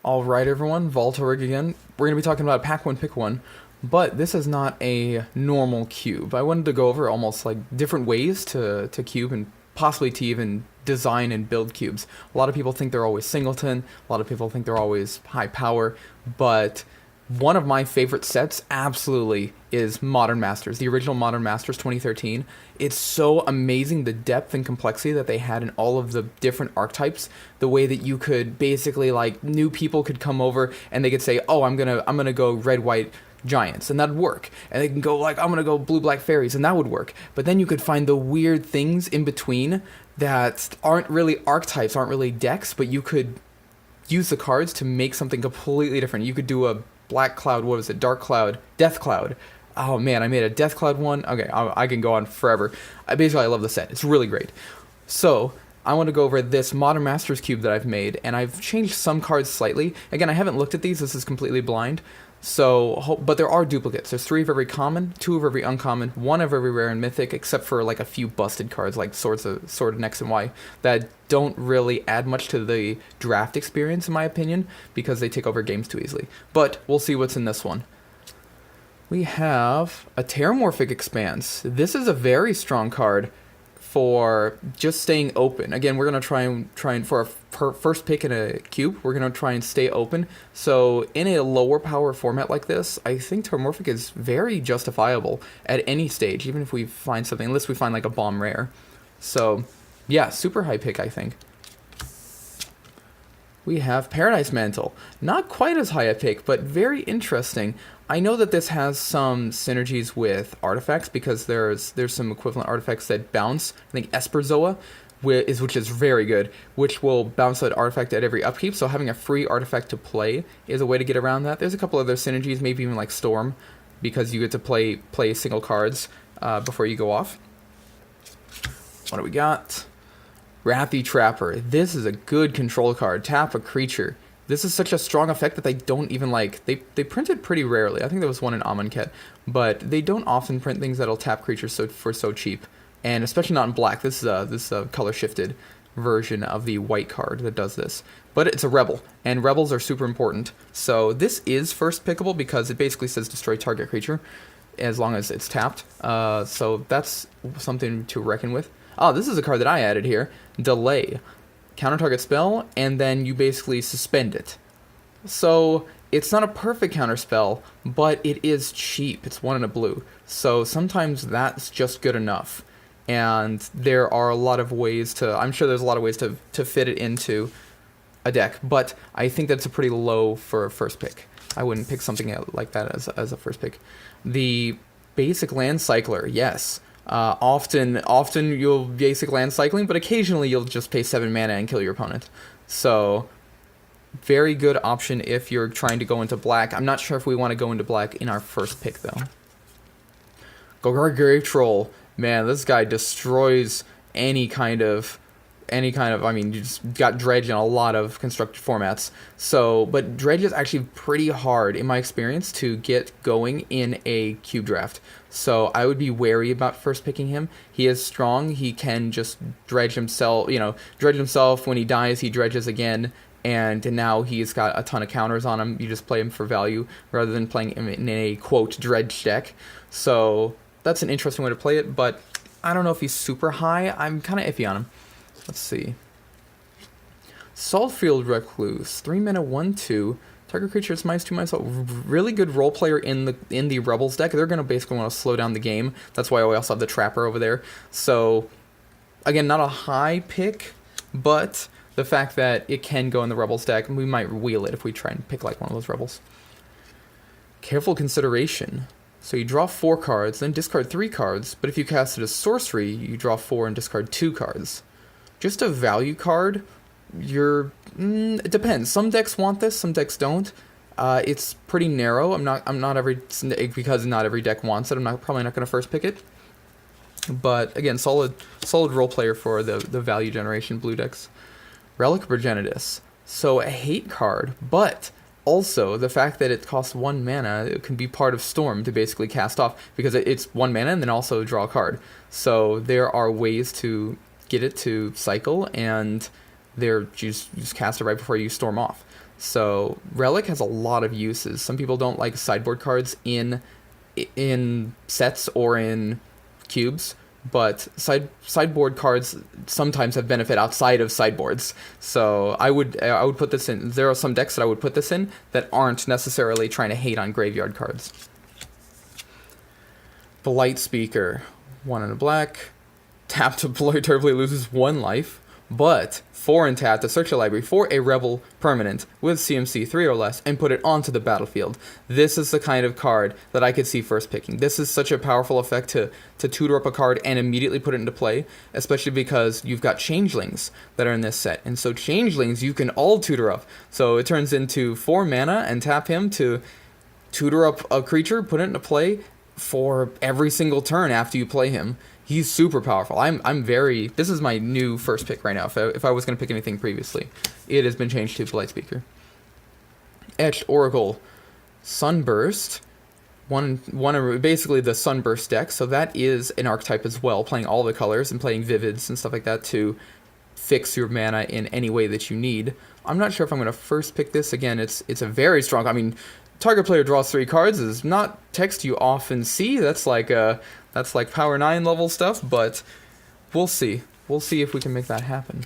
Alright everyone, Voltorg again. We're going to be talking about Pack 1 Pick 1, but this is not a normal cube. I wanted to go over almost like different ways to cube and possibly to even design and build cubes. A lot of people think they're always singleton, a lot of people think they're always high power, but one of my favorite sets absolutely is Modern Masters, the original Modern Masters 2013. It's so amazing the depth and complexity that they had in all of the different archetypes, the way that you could basically, like, new people could come over and they could say, oh, I'm gonna go red white giants, and that'd work. And they can go like, I'm gonna go blue black fairies, and that would work. But then you could find the weird things in between that aren't really archetypes, aren't really decks, but you could use the cards to make something completely different. You could do a Black Cloud, what was it? Dark Cloud, Death Cloud. Oh man, I made a Death Cloud one. Okay, I can go on forever. I love the set. It's really great. So, I want to go over this Modern Masters cube that I've made, and I've changed some cards slightly. Again, I haven't looked at these. This is completely blind. So, but there are duplicates. There's 3 of every common, 2 of every uncommon, 1 of every rare and mythic, except for like a few busted cards like Sword of X and Y that don't really add much to the draft experience, in my opinion, because they take over games too easily. But we'll see what's in this one. We have a Terramorphic Expanse. This is a very strong card for just staying open. Again, we're gonna try and for our first pick in a cube, we're gonna try and stay open. So in a lower power format like this, I think Terramorphic is very justifiable at any stage, even if we find something, unless we find like a bomb rare. So yeah, super high pick, I think. We have Paradise Mantle. Not quite as high a pick, but very interesting. I know that this has some synergies with artifacts because there's some equivalent artifacts that bounce. I think Esperzoa, which is very good, which will bounce that artifact at every upkeep. So having a free artifact to play is a way to get around that. There's a couple other synergies, maybe even like Storm, because you get to play single cards before you go off. What do we got? Rathi Trapper. This is a good control card. Tap a creature. This is such a strong effect that they don't even like. They print it pretty rarely. I think there was one in Amonkhet, but they don't often print things that'll tap creatures for so cheap, and especially not in black. This is a color shifted version of the white card that does this, but it's a rebel, and rebels are super important. So this is first pickable because it basically says destroy target creature as long as it's tapped. So that's something to reckon with. Oh, this is a card that I added here. Delay. Counter target spell, and then you basically suspend it. So it's not a perfect counter spell, but it is cheap. It's 1 and a blue. So sometimes that's just good enough. And there are a lot of ways to, I'm sure there's a lot of ways to fit it into a deck, but I think that's a pretty low for a first pick. I wouldn't pick something like that as a first pick. The basic land cycler, yes. Often you'll basic land cycling, but occasionally you'll just pay 7 mana and kill your opponent. So, very good option if you're trying to go into black. I'm not sure if we want to go into black in our first pick, though. Golgari Grave-Troll. Man, this guy destroys any kind of, I mean, you just got Dredge in a lot of constructed formats. So, but Dredge is actually pretty hard, in my experience, to get going in a cube draft. So I would be wary about first picking him. He is strong. He can just dredge himself, dredge himself. When he dies, he dredges again. And now he's got a ton of counters on him. You just play him for value rather than playing him in a, quote, dredge deck. So that's an interesting way to play it, but I don't know if he's super high. I'm kind of iffy on him. Let's see. Saltfield Recluse, 3 mana, 1/2. Target creature is -2/-. Really good role player in the Rebels deck. They're gonna basically want to slow down the game. That's why we also have the Trapper over there. So again, not a high pick, but the fact that it can go in the Rebels deck, we might wheel it if we try and pick like one of those Rebels. Careful Consideration. So you draw 4 cards, then discard 3 cards. But if you cast it as sorcery, you draw 4 and discard 2 cards. Just a value card. It depends. Some decks want this, some decks don't. It's pretty narrow. Because not every deck wants it. Probably not going to first pick it. But again, solid role player for the value generation blue decks. Relic of Progenitus. So a hate card, but also the fact that it costs 1 mana, it can be part of Storm to basically cast off because it's 1 mana and then also draw a card. So there are ways to get it to cycle, and you just cast it right before you storm off. So Relic has a lot of uses. Some people don't like sideboard cards in sets or in cubes, but sideboard cards sometimes have benefit outside of sideboards. So I would put this in. There are some decks that I would put this in that aren't necessarily trying to hate on graveyard cards. Blightspeaker, 1 and a black. Tap to terribly loses 1 life, but 4 and tap to search a library for a rebel permanent with CMC 3 or less and put it onto the battlefield. This is the kind of card that I could see first picking. This is such a powerful effect to tutor up a card and immediately put it into play, especially because you've got changelings that are in this set. And so changelings you can all tutor up. So it turns into 4 mana and tap him to tutor up a creature, put it into play for every single turn after you play him. He's super powerful. This is my new first pick right now. If I was going to pick anything previously, it has been changed to Blightspeaker. Etched Oracle, Sunburst, basically the Sunburst deck. So that is an archetype as well, playing all the colors and playing Vivids and stuff like that to fix your mana in any way that you need. I'm not sure if I'm going to first pick this. Again, it's a very strong. I mean, target player draws 3 cards is not text you often see. That's like Power 9 level stuff, but we'll see. We'll see if we can make that happen.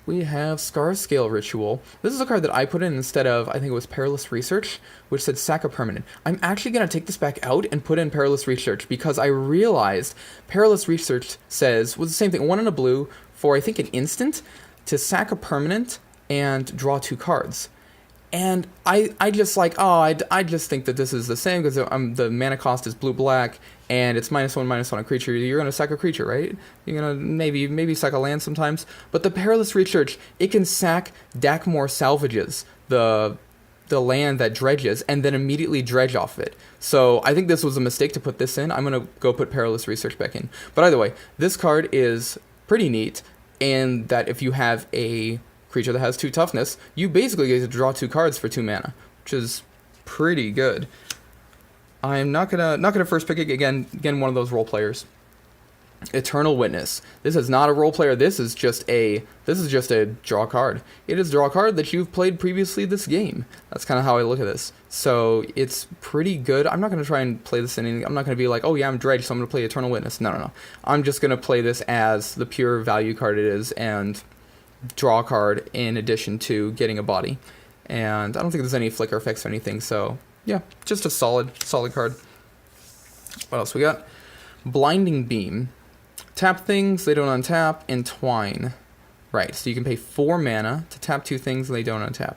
We have Scarscale Ritual. This is a card that I put in instead of, I think it was Perilous Research, which said sack a permanent. I'm actually going to take this back out and put in Perilous Research because I realized Perilous Research was the same thing, 1 and a blue for, I think, an instant to sack a permanent and draw 2 cards. And I just I just think that this is the same because the mana cost is blue-black, and it's -1/-1 on a creature. You're going to sack a creature, right? You're going to maybe sack a land sometimes. But the Perilous Research, it can sack Dakmor Salvages, the land that dredges, and then immediately dredge off it. So I think this was a mistake to put this in. I'm going to go put Perilous Research back in. But either way, this card is pretty neat in that if you have a creature that has 2 toughness, you basically get to draw 2 cards for 2 mana, which is pretty good. I'm not gonna first pick it again. One of those role players. Eternal Witness. This is not a role player. This is just a draw card. It is a draw card that you've played previously this game. That's kind of how I look at this. So it's pretty good. I'm not gonna try and play this in anything. I'm not gonna be like, oh yeah, I'm dredged, so I'm gonna play Eternal Witness. No. I'm just gonna play this as the pure value card it is and draw a card in addition to getting a body. And I don't think there's any flicker effects or anything, so yeah, just a solid card. What else we got? Blinding Beam. Tap things, they don't untap. Entwine. Right, so you can pay 4 mana to tap 2 things and they don't untap.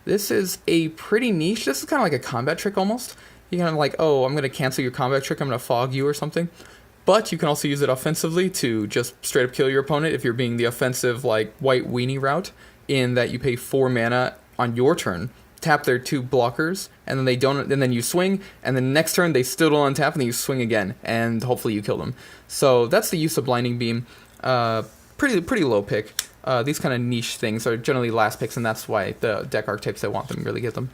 This is a pretty niche. This is kind of like a combat trick almost. You're kind of like, oh, I'm going to cancel your combat trick, I'm going to fog you or something. But you can also use it offensively to just straight up kill your opponent if you're being the offensive, like, white weenie route, in that you pay 4 mana on your turn, tap their 2 blockers, and then they don't, and then you swing, and then next turn they still don't untap, and then you swing again, and hopefully you kill them. So that's the use of Blinding Beam. Pretty low pick. These kind of niche things are generally last picks, and that's why the deck archetypes that want them really get them.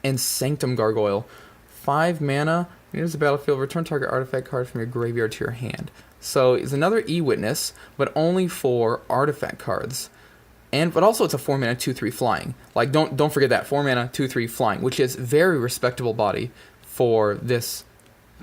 And Sanctum Gargoyle. 5 mana. Enters the battlefield, return target artifact card from your graveyard to your hand. So it's another E-Witness, but only for artifact cards. But also it's a 4 mana 2/3 flying. Like don't forget that 4 mana 2/3 flying, which is very respectable body for this.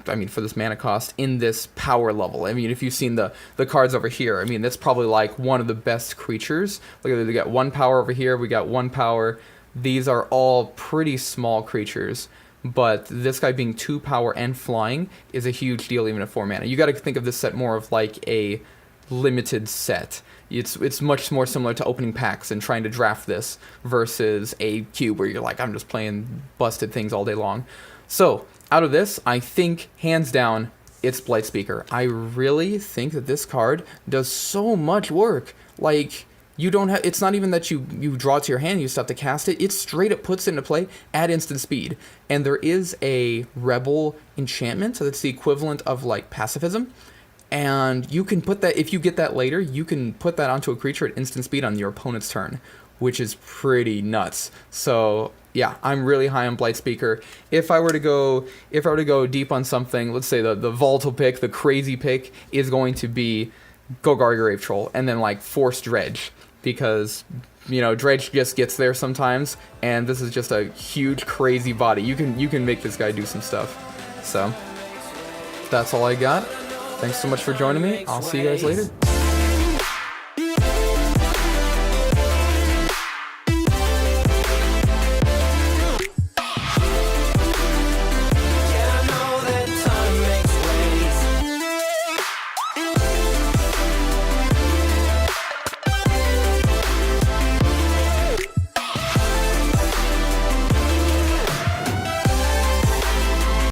I mean, for this mana cost in this power level. I mean, if you've seen the cards over here, I mean, that's probably like one of the best creatures. Look at it, we got 1 power over here, we got 1 power. These are all pretty small creatures. But this guy being 2 power and flying is a huge deal even at 4 mana. You got to think of this set more of like a limited set. It's much more similar to opening packs and trying to draft this versus a cube where you're like, I'm just playing busted things all day long. So out of this, I think hands down it's Blightspeaker. I really think that this card does so much work. Like, you don't have, it's not even that you draw it to your hand, you still have to cast it. It straight up puts it into play at instant speed. And there is a Rebel enchantment, so that's the equivalent of like pacifism. And you can put that, if you get that later, you can put that onto a creature at instant speed on your opponent's turn, which is pretty nuts. So yeah, I'm really high on Blightspeaker. If I were to go deep on something, let's say the volatile pick, the crazy pick is going to be Golgari Grave-Troll, and then like Force Dredge. because, you know, Dredge just gets there sometimes, and this is just a huge, crazy body. You can make this guy do some stuff. So, that's all I got. Thanks so much for joining me. I'll see you guys later.